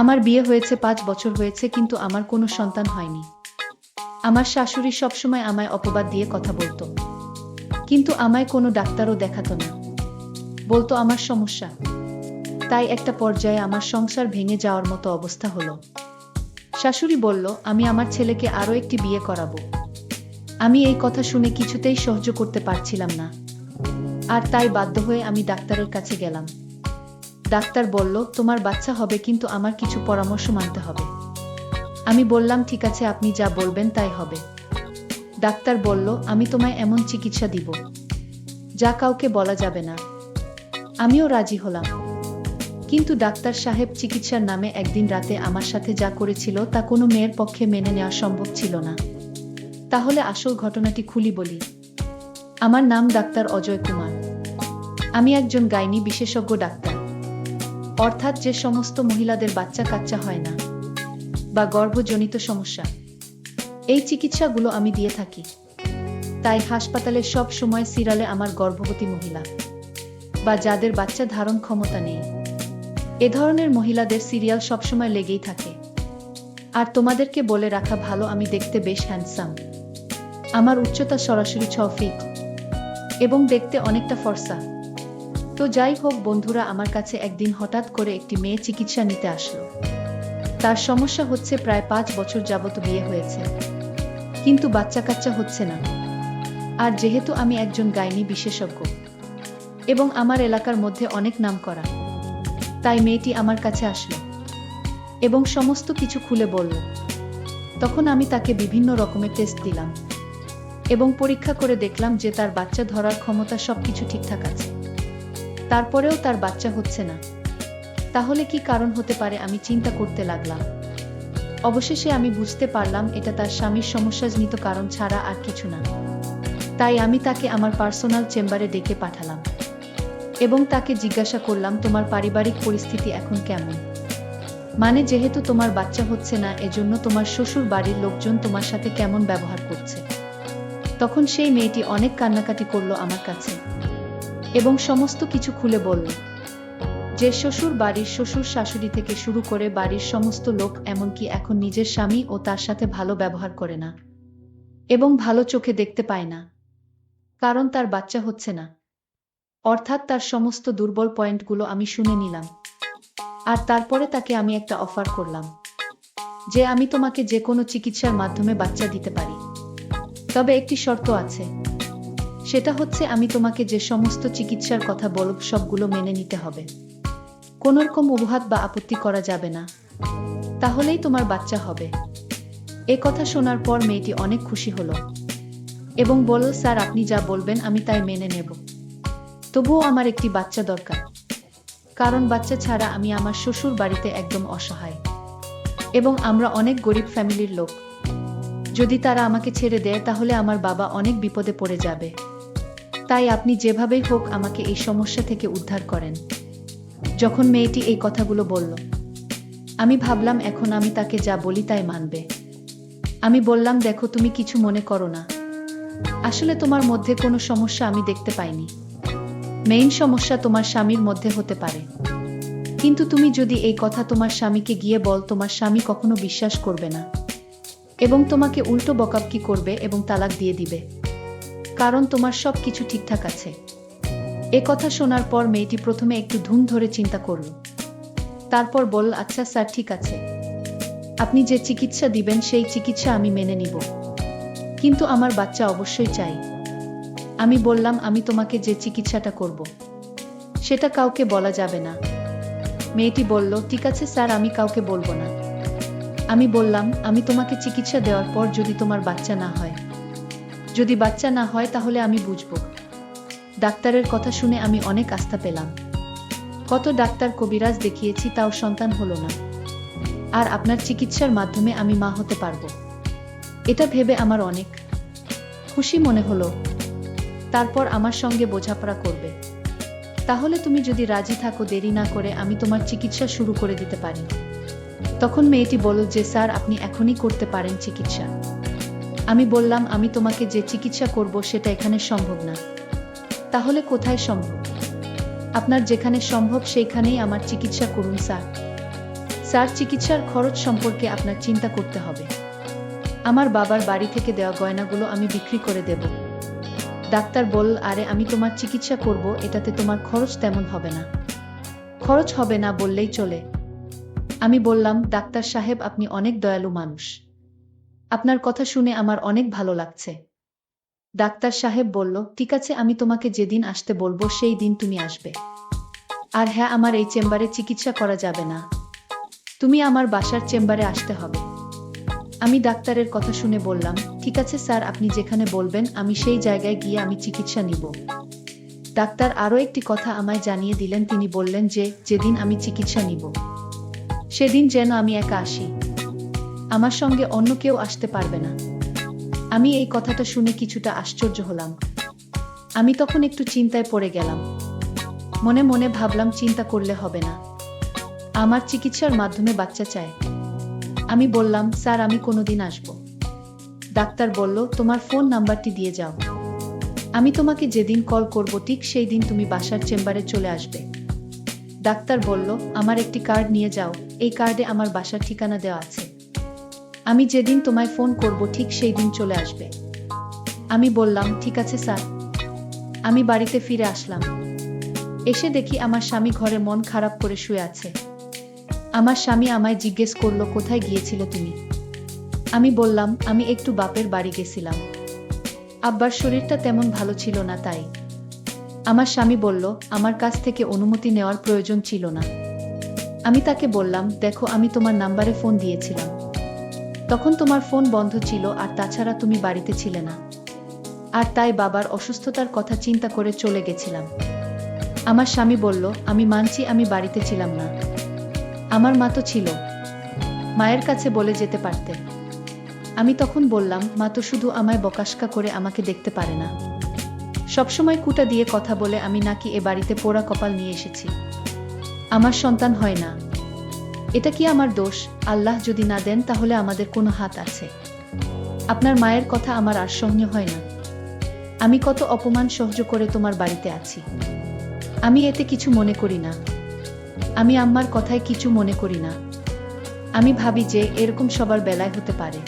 আমার বিয়ে হয়েছে ৫ বছর হয়েছে, কিন্তু আমার কোনো সন্তান হয়নি। আমার শাশুড়ি সবসময় আমায় অপবাদ দিয়ে কথা বলতো, কিন্তু আমায় কোনো ডাক্তারও দেখাতো না, বলতো আমার সমস্যা। তাই একটা পর্যায়ে আমার সংসার ভেঙে যাওয়ার মতো অবস্থা হলো। শাশুড়ি বলল আমি আমার ছেলেকে আরও একটি বিয়ে করাবো। আমি এই কথা শুনে কিছুতেই সহ্য করতে পারছিলাম না, আর তাই বাধ্য হয়ে আমি ডাক্তারের কাছে গেলাম। ডাক্তার বলল তোমার বাচ্চা হবে, কিন্তু আমার কিছু পরামর্শ মানতে হবে। আমি বললাম ঠিক আছে, আপনি যা বলবেন তাই হবে। ডাক্তার বলল আমি তোমায় এমন চিকিৎসা দিব যা কাউকে বলা যাবে না। আমিও রাজি হলাম, কিন্তু ডাক্তার সাহেব চিকিৎসার নামে একদিন রাতে আমার সাথে যা করেছিল তা কোনো মেয়ের পক্ষে মেনে নেওয়া সম্ভব ছিল না। তাহলে আসল ঘটনাটি খুলি বলি। আমার নাম ডাক্তার অজয় কুমার। আমি একজন গাইনি বিশেষজ্ঞ ডাক্তার, অর্থাৎ যে সমস্ত মহিলাদের বাচ্চা কাচ্চা হয় না বা গর্ভজনিত সমস্যা, এই চিকিৎসাগুলো আমি দিয়ে থাকি। তাই হাসপাতালে সব সময় সিরিয়ালে আমার গর্ভবতী মহিলা বা যাদের বাচ্চা ধারণ ক্ষমতা নেই, এ ধরনের মহিলাদের সিরিয়াল সবসময় লেগেই থাকে। আর তোমাদেরকে বলে রাখা ভালো, আমি দেখতে বেশ হ্যান্ডসাম। আমার উচ্চতা সরাসরি 6 ফিট এবং দেখতে অনেকটা ফর্সা। তো যাই হোক বন্ধুরা, আমার কাছে একদিন হঠাৎ করে একটি মেয়ে চিকিৎসা নিতে আসলো। তার সমস্যা হচ্ছে প্রায় 5 বছর যাবত বিয়ে হয়েছে, কিন্তু বাচ্চা কাচ্চা হচ্ছে না। আর যেহেতু আমি একজন গাইনি বিশেষজ্ঞ এবং আমার এলাকার মধ্যে অনেক নাম করা, তাই মেয়েটি আমার কাছে আসলো এবং সমস্ত কিছু খুলে বলল। তখন আমি তাকে বিভিন্ন রকমের টেস্ট দিলাম এবং পরীক্ষা করে দেখলাম যে তার বাচ্চা ধরার ক্ষমতা সবকিছু ঠিকঠাক আছে। তারপরেও তার বাচ্চা হচ্ছে না। তাহলে কি কারণ হতে পারে আমি চিন্তা করতে লাগলাম। অবশেষে আমি বুঝতে পারলাম এটা তার স্বামীর সমস্যাজনিত কারণ ছাড়া আর কিছু না। তাই আমি তাকে আমার পার্সোনাল চেম্বারে ডেকে পাঠালাম এবং তাকে জিজ্ঞাসা করলাম তোমার পারিবারিক পরিস্থিতি এখন কেমন। মানে যেহেতু তোমার বাচ্চা হচ্ছে না, এজন্য তোমার শ্বশুর বাড়ির লোকজন তোমার সাথে কেমন ব্যবহার করছে। তখন সেই মেয়েটি অনেক কান্নাকাটি করলো আমার কাছে এবং সমস্ত কিছু খুলে বলল যে শ্বশুর বাড়ির শ্বশুর শাশুড়ি থেকে শুরু করে বাড়ির সমস্ত লোক, এমনকি এখন নিজের স্বামী ও তার সাথে ভালো ব্যবহার করে না এবং ভালো চোখে দেখতে পায় না, কারণ তার বাচ্চা হচ্ছে না। অর্থাৎ তার সমস্ত দুর্বল পয়েন্টগুলো আমি শুনে নিলাম। আর তারপরে তাকে আমি একটা অফার করলাম যে আমি তোমাকে যে কোনো চিকিৎসার মাধ্যমে বাচ্চা দিতে পারি, তবে একটি শর্ত আছে। সেটা হচ্ছে আমি তোমাকে যে সমস্ত চিকিৎসার কথা বলব সবগুলো মেনে নিতে হবে। কোনো রকম অজুহাত বা আপত্তি করা যাবে না, তাহলেই তোমার বাচ্চা হবে। এ কথা শোনার পর মেয়েটি অনেক খুশি হলো এবং বলল স্যার আপনি যা বলবেন আমি তাই মেনে নেব। তবুও আমার একটি বাচ্চা দরকার, কারণ বাচ্চা ছাড়া আমি আমার শ্বশুর বাড়িতে একদম অসহায় এবং আমরা অনেক গরিব ফ্যামিলির লোক। যদি তারা আমাকে ছেড়ে দেয় তাহলে আমার বাবা অনেক বিপদে পড়ে যাবে। তাই আপনি যেভাবেই হোক আমাকে এই সমস্যা থেকে উদ্ধার করেন। যখন মেয়েটি এই কথাগুলো বলল, আমি ভাবলাম এখন আমি তাকে যা বলি তাই মানবে। আমি বললাম দেখো তুমি কিছু মনে করো না, আসলে তোমার মধ্যে কোনো সমস্যা আমি দেখতে পাইনি। মেইন সমস্যা তোমার স্বামীর মধ্যে হতে পারে, কিন্তু তুমি যদি এই কথা তোমার স্বামীকে গিয়ে বল, তোমার স্বামী কখনো বিশ্বাস করবে না এবং তোমাকে উল্টো বকাবকি করবে এবং তালাক দিয়ে দিবে, কারণ তোমার সব কিছু ঠিকঠাক আছে। এ কথা শোনার পর মেয়েটি প্রথমে একটু ধুম ধরে চিন্তা করল, তারপর বলল আচ্ছা স্যার ঠিক আছে, আপনি যে চিকিৎসা দিবেন সেই চিকিৎসা আমি মেনে নিব, কিন্তু আমার বাচ্চা অবশ্যই চাই। আমি বললাম আমি তোমাকে যে চিকিৎসাটা করব সেটা কাউকে বলা যাবে না। মেয়েটি বলল ঠিক আছে স্যার, আমি কাউকে বলবো না। আমি বললাম আমি তোমাকে চিকিৎসা দেওয়ার পর যদি তোমার বাচ্চা না হয়, যদি বাচ্চা না হয় তাহলে আমি বুঝবো। ডাক্তারের কথা শুনে আমি অনেক আস্থা পেলাম। কত ডাক্তার কবিরাজ দেখিয়েছি, তাও সন্তান হলো না, আর আপনার চিকিৎসার মাধ্যমে আমি মা হতে পারবো, এটা ভেবে আমার অনেক খুশি মনে হলো। তারপর আমার সঙ্গে বোঝাপড়া করবে। তাহলে তুমি যদি রাজি থাকো, দেরি না করে আমি তোমার চিকিৎসা শুরু করে দিতে পারি। তখন মেয়েটি বলল যে স্যার আপনি এখনই করতে পারেন চিকিৎসা। আমি বললাম আমি তোমাকে যে চিকিৎসা করব সেটা এখানে সম্ভব না। তাহলে কোথায় সম্ভব? আপনার যেখানে সম্ভব সেইখানেই আমার চিকিৎসা করুন স্যার। স্যার, চিকিৎসার খরচ সম্পর্কে আপনার চিন্তা করতে হবে। আমার বাবার বাড়ি থেকে দেওয়া গয়নাগুলো আমি বিক্রি করে দেব। ডাক্তার বলল, আরে আমি তোমার চিকিৎসা করব, এটাতে তোমার খরচ তেমন হবে না। খরচ হবে না বললেই চলে। আমি বললাম, ডাক্তার সাহেব, আপনি অনেক দয়ালু মানুষ। আপনার কথা শুনে আমার অনেক ভালো লাগছে। ডাক্তার সাহেব বলল, ঠিক আছে, আমি তোমাকে যেদিন আসতে বলবো সেই দিন তুমি আসবে। আর হ্যাঁ, আমার এই চেম্বারে চিকিৎসা করা যাবে না, তুমি আমার বাসার চেম্বারে আসতে হবে। আমি ডাক্তারের কথা শুনে বললাম, ঠিক আছে স্যার, আপনি যেখানে বলবেন আমি সেই জায়গায় গিয়ে আমি চিকিৎসা নিব। ডাক্তার আরও একটি কথা আমায় জানিয়ে দিলেন। তিনি বললেন যে যেদিন আমি চিকিৎসা নিব সেদিন যেন আমি একা আসি, আমার সঙ্গে অন্য কেউ আসতে পারবে না। আমি এই কথাটা শুনে কিছুটা আশ্চর্য হলাম। আমি তখন একটু চিন্তায় পড়ে গেলাম। মনে মনে ভাবলাম, চিন্তা করলে হবে না, আমার চিকিৎসার মাধ্যমে বাচ্চা চাই। আমি বললাম, স্যার, আমি কোনোদিন আসব। ডাক্তার বলল, তোমার ফোন নাম্বারটি দিয়ে যাও, আমি তোমাকে যেদিন কল করব ঠিক সেই দিন তুমি বাসার চেম্বারে চলে আসবে। ডাক্তার বলল, আমার একটি কার্ড নিয়ে যাও, এই কার্ডে আমার বাসার ঠিকানা দেওয়া আছে, আমি যেদিন তোমায় ফোন করব ঠিক সেই দিন চলে আসবে। আমি বললাম, ঠিক আছে স্যার। আমি বাড়িতে ফিরে আসলাম। এসে দেখি আমার স্বামী ঘরে মন খারাপ করে শুয়ে আছে। আমার স্বামী আমায় জিজ্ঞেস করলো, কোথায় গিয়েছিলে তুমি? আমি বললাম, আমি একটু বাপের বাড়ি গেছিলাম, আব্বার শরীরটা তেমন ভালো ছিল না তাই। আমার স্বামী বলল, আমার কাছ থেকে অনুমতি নেওয়ার প্রয়োজন ছিল না। আমি তাকে বললাম, দেখো, আমি তোমার নাম্বারে ফোন দিয়েছিলাম, তখন তোমার ফোন বন্ধ ছিল, আর তাছাড়া তুমি বাড়িতে ছিলে না, আর তাই বাবার অসুস্থতার কথা চিন্তা করে চলে গেছিলাম। আমার স্বামী বলল, আমি মানছি আমি বাড়িতে ছিলাম না, আমার মা তো ছিল, মায়ের কাছে বলে যেতে পারতে। আমি তখন বললাম, মা তো শুধু আমায় বকাশকা করে আমাকে দেখতে পারে না, সবসময় কুটা দিয়ে কথা বলে আমি নাকি এ বাড়িতে পোড়া কপাল নিয়ে এসেছি, আমার সন্তান হয় না। এটা কি আমার দোষ? আল্লাহ যদি না দেন তাহলে আমাদের কোনো হাত আছে? আপনার মায়ের কথা আমার আর সহ্য হয় না। আমি কত অপমান সহ্য করে তোমার বাড়িতে আছি, আমি এতে কিছু মনে করি না, আমি আম্মার কথায় কিছু মনে করি না। আমি ভাবি যে এরকম সবার বেলায় হতে পারে।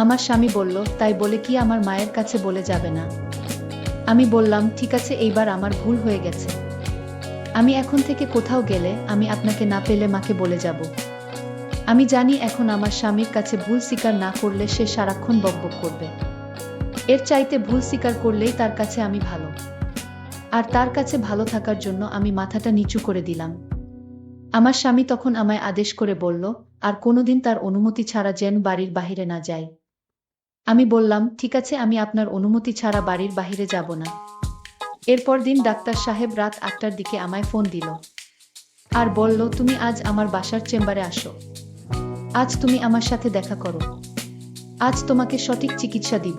আমার স্বামী বলল, তাই বলে কি আমার মায়ের কাছে বলে যাবে না? আমি বললাম, ঠিক আছে, এইবার আমার ভুল হয়ে গেছে, আমি এখন থেকে কোথাও গেলে আমি আপনাকে না পেলে মাকে বলে যাব। আমি জানি এখন আমার স্বামীর কাছে ভুল স্বীকার না করলে সে সারাক্ষণ বকবক করবে, এর চাইতে ভুল স্বীকার করলেই তার কাছে আমি ভালো। আর তার কাছে ভালো থাকার জন্য আমি মাথাটা নিচু করে দিলাম। আমার স্বামী তখন আমায় আদেশ করে বলল, আর কোনোদিন তার অনুমতি ছাড়া যেন বাড়ির বাহিরে না যাই। আমি বললাম, ঠিক আছে, আমি আপনার অনুমতি ছাড়া বাড়ির বাহিরে যাব না। এরপর দিন ডাক্তার সাহেব রাত 8টার দিকে আমায় ফোন দিল আর বলল, তুমি আজ আমার বাসার চেম্বারে আসো, আজ তুমি আমার সাথে দেখা করো, আজ তোমাকে সঠিক চিকিৎসা দিব।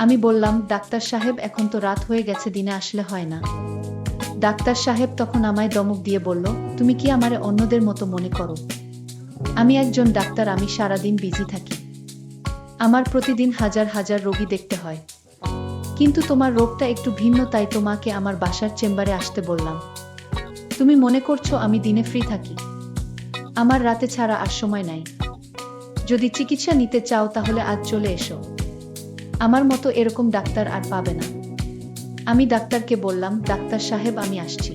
আমি বললাম, ডাক্তার সাহেব, এখন তো রাত হয়ে গেছে, দিনে আসলে হয় না? ডাক্তার সাহেব তখন আমায় ধমক দিয়ে বলল, তুমি কি আমারে অন্যদের মতো মনে করো? আমি একজন ডাক্তার, আমি সারাদিন বিজি থাকি, আমার প্রতিদিন হাজার হাজার রোগী দেখতে হয়, কিন্তু তোমার রোগটা একটু ভিন্ন, তাই তোমাকে আমার বাসার চেম্বারে আসতে বললাম। তুমি মনে করছো আমি দিনে ফ্রি থাকি? আমার রাতে ছাড়া আর সময় নাই। যদি চিকিৎসা নিতে চাও তাহলে আজ চলে এসো, আমার মতো এরকম ডাক্তার আর পাবে না। আমি ডাক্তারকে বললাম, ডাক্তার সাহেব, আমি আসছি।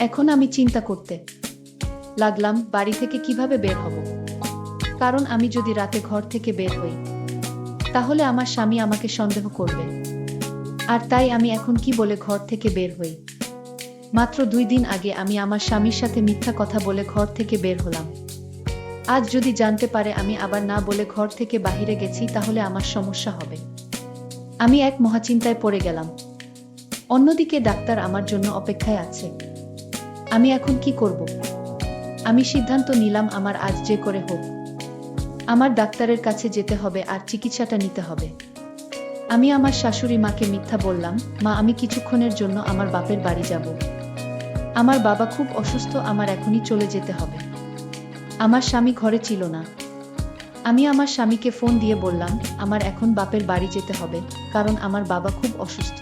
এখন আমি চিন্তা করতে লাগলাম বাড়ি থেকে কিভাবে বের হব, কারণ আমি যদি রাতে ঘর থেকে বের হই তাহলে আমার স্বামী আমাকে সন্দেহ করবে, আর তাই আমি এখন কি বলে ঘর থেকে বের হই? মাত্র 2 দিন আগে আমি আমার স্বামীর সাথে মিথ্যা কথা বলে ঘর থেকে বের হলাম, আজ যদি জানতে পারে আমি আবার না বলে ঘর থেকে বাহিরে গেছি তাহলে আমার সমস্যা হবে। আমি এক মহাচিন্তায় পড়ে গেলাম। অন্যদিকে ডাক্তার আমার জন্য অপেক্ষায় আছে। আমি এখন কি করব? আমি সিদ্ধান্ত নিলাম, আমার আজ যে করে হোক আমার ডাক্তারের কাছে যেতে হবে আর চিকিৎসাটা নিতে হবে। আমি আমার শাশুড়ি মাকে মিথ্যা বললাম, মা, আমি কিছুক্ষণের জন্য আমার বাপের বাড়ি যাব, আমার বাবা খুব অসুস্থ, আমার এখনই চলে যেতে হবে। আমার স্বামী ঘরে ছিল না। আমি আমার স্বামীকে ফোন দিয়ে বললাম, আমার এখন বাপের বাড়ি যেতে হবে, কারণ আমার বাবা খুব অসুস্থ।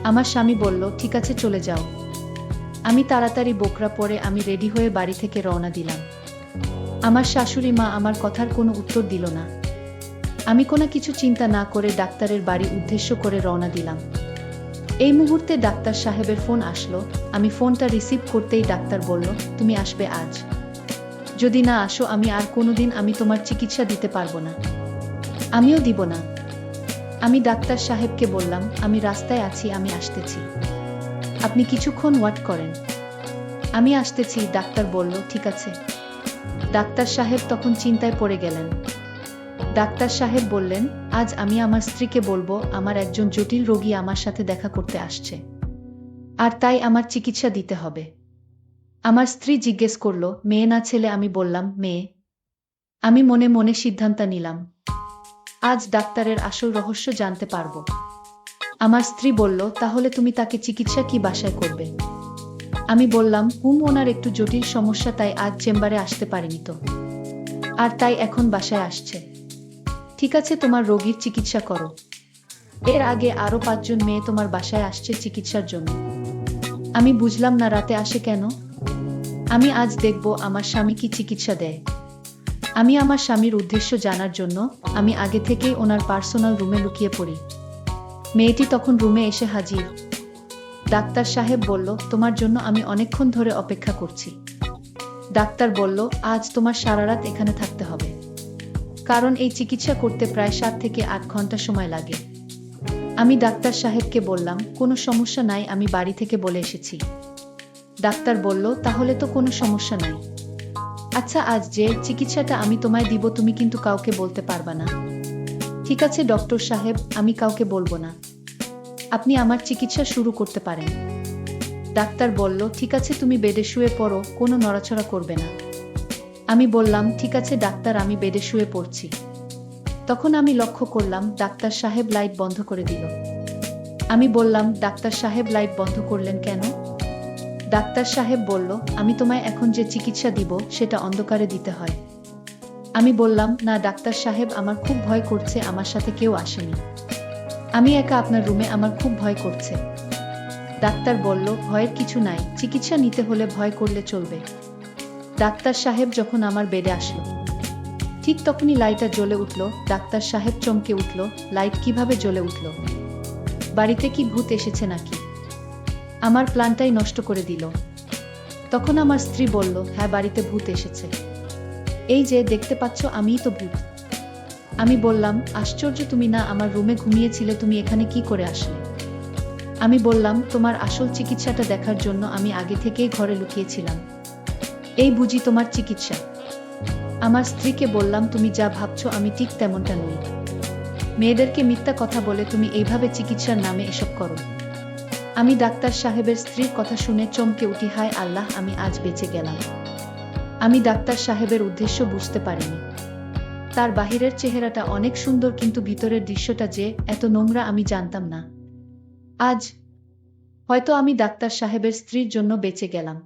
আমার স্বামী বলল, ঠিক আছে, চলে যাও। আমি তাড়াতাড়ি বোকরা পরে আমি রেডি হয়ে বাড়ি থেকে রওনা দিলাম। আমার শাশুড়ি মা আমার কথার কোনো উত্তর দিল না। আমি কোনো কিছু চিন্তা না করে ডাক্তারের বাড়ি উদ্দেশ্য করে রওনা দিলাম। এই মুহূর্তে ডাক্তার সাহেবের ফোন আসলো। আমি ফোনটা রিসিভ করতেই ডাক্তার বলল, তুমি আসবে আজ? যদি না আসো আমি আর কোনোদিন আমি তোমার চিকিৎসা দিতে পারবো না। আমিও দিব না। আমি ডাক্তার সাহেবকে বললাম, আমি রাস্তায় আছি, আমি আসতেছি, আপনি কিছুক্ষণ ওয়েট করেন, আমি আসতেছি। ডাক্তার বলল, ঠিক আছে। ডাক্তার সাহেব তখন চিন্তায় পড়ে গেলেন। ডাক্তার সাহেব বললেন, আজ আমি আমার স্ত্রীকে বলবো আমার একজন জটিল রোগী আমার সাথে দেখা করতে আসছে, আর তাই আমার চিকিৎসা দিতে হবে। আমার স্ত্রী জিজ্ঞেস করলো, মেয়ে না ছেলে? আমি বললাম, মেয়ে। আমি মনে মনে সিদ্ধান্ত নিলাম, আজ ডাক্তারের আসল রহস্য জানতে পারবো। আমার স্ত্রী বলল, তাহলে তুমি তাকে চিকিৎসা কি বাসায় করবে? আমি বললাম, ওনার একটু জটিল সমস্যা, তাই আজ চেম্বারে আসতে পারেনি তো, আর তাই এখন বাসায় আসছে। ঠিক আছে, তোমার রোগীর চিকিৎসা করো। এর আগে আরো 5 জন মেয়ে তোমার বাসায় আসছে চিকিৎসার জন্য। আমি বুঝলাম না, রাতে আসে কেন? আমি আজ দেখব আমার স্বামী কি চিকিৎসা দেয়। আমি আমার স্বামীর উদ্দেশ্য জানার জন্য আমি আগে থেকেই ওনার পার্সোনাল রুমে লুকিয়ে পড়ি। মেয়েটি তখন রুমে এসে হাজির। ডাক্তার সাহেব বলল, তোমার জন্য আমি অনেকক্ষণ ধরে অপেক্ষা করছি। ডাক্তার বলল, আজ তোমার সারা রাত এখানে থাকতে হবে, কারণ এই চিকিৎসা করতে প্রায় 7 থেকে 8 ঘন্টা সময় লাগে। আমি ডাক্তার সাহেবকে বললাম, কোনো সমস্যা নাই, আমি বাড়ি থেকে বলে এসেছি। ডাক্তার বলল, তাহলে তো কোনো সমস্যা নাই। আচ্ছা, আজ যে চিকিৎসাটা আমি তোমায় দিব তুমি কিন্তু কাউকে বলতে পারবা না। ঠিক আছে ডক্টর সাহেব, আমি কাউকে বলবো না, আপনি আমার চিকিৎসা শুরু করতে পারেন। ডাক্তার বলল, ঠিক আছে, তুমি বেডে শুয়ে পড়ো, কোনো নড়াচড়া করবে না। আমি বললাম, ঠিক আছে ডাক্তার, আমি বেডে শুয়ে পড়ছি। তখন আমি লক্ষ্য করলাম ডাক্তার সাহেব লাইট বন্ধ করে দিল। আমি বললাম, ডাক্তার সাহেব লাইট বন্ধ করলেন কেন? ডাক্তার সাহেব বলল, আমি তোমায় এখন যে চিকিৎসা দিব সেটা অন্ধকারে দিতে হয়। আমি বললাম, না ডাক্তার সাহেব, আমার খুব ভয় করছে, আমার সাথে কেউ আসেনি, আমি একা আপনার রুমে, আমার খুব ভয় করছে। ডাক্তার বলল, ভয়ের কিছু নাই, চিকিৎসা নিতে হলে ভয় করলে চলবে। ডাক্তার সাহেব যখন আমার বেডে আসলো, ঠিক তখনই লাইটটা জ্বলে উঠল। ডাক্তার সাহেব চমকে উঠল, লাইট কিভাবে জ্বলে উঠল? বাড়িতে কি ভূত এসেছে নাকি? আমার প্ল্যানটাই নষ্ট করে দিল। তখন আমার স্ত্রী বলল, হ্যাঁ, বাড়িতে ভূত এসেছে, এই যে দেখতে পাচ্ছ, আমিই তো ভূত। আমি বললাম, আশ্চর্য, তুমি না আমার রুমে ঘুমিয়েছিলে, তুমি এখানে কি করে আসলে? আমি বললাম, তোমার আসল চিকিৎসাটা দেখার জন্য আমি আগে থেকেই ঘরে লুকিয়েছিলাম, এই বুঝি তোমার চিকিৎসা? আমার স্ত্রীকে বললাম, তুমি যা ভাবছো আমি ঠিক তেমনটা নই। মেয়েদেরকে মিথ্যা কথা বলে তুমি এইভাবে চিকিৎসার নামে এসব করো। আমি ডাক্তার সাহেবের স্ত্রীর কথা শুনে চমকে উঠি, হায় আল্লাহ, আমি আজ বেঁচে গেলাম। আমি ডাক্তার সাহেবের উদ্দেশ্য বুঝতে পারিনি। তার বাহিরের চেহারাটা অনেক সুন্দর, কিন্তু ভিতরের দৃশ্যটা যে এত নোংরা আমি জানতাম না। আজ হয়তো আমি ডাক্তার সাহেবের স্ত্রীর জন্য বেঁচে গেলাম।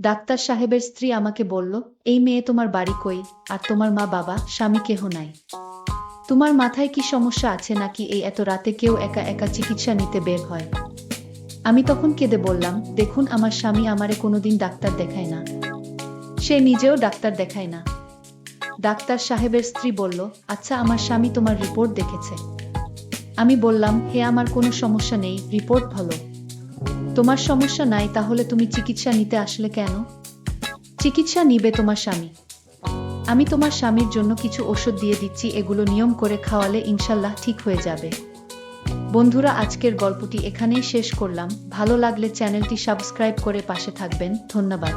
ডাক্তার সাহেবের স্ত্রী আমাকে বলল, এই মেয়ে তোমার বাড়ি কই? আর তোমার মা বাবা স্বামী কেহ নাই? তোমার মাথায় কি সমস্যা আছে নাকি এই এত রাতে কেউ একা একা চিকিৎসা নিতে বের হয়? আমি তখন কেঁদে বললাম, দেখুন, আমার স্বামী আমারে কোনোদিন ডাক্তার দেখায় না, সে নিজেও ডাক্তার দেখায় না। ডাক্তার সাহেবের স্ত্রী বলল, আচ্ছা, আমার স্বামী তোমার রিপোর্ট দেখেছে? আমি বললাম, হে, আমার কোনো সমস্যা নেই, রিপোর্ট ভালো। তোমার সমস্যা নাই, তাহলে তুমি চিকিৎসা নিতে আসলে কেন? চিকিৎসা নিবে তোমার স্বামী, আমি তোমার স্বামীর জন্য কিছু ওষুধ দিয়ে দিচ্ছি, এগুলো নিয়ম করে খাওয়ালে ইনশাল্লাহ ঠিক হয়ে যাবে। বন্ধুরা, আজকের গল্পটি এখানেই শেষ করলাম। ভালো লাগলে চ্যানেলটি সাবস্ক্রাইব করে পাশে থাকবেন। ধন্যবাদ।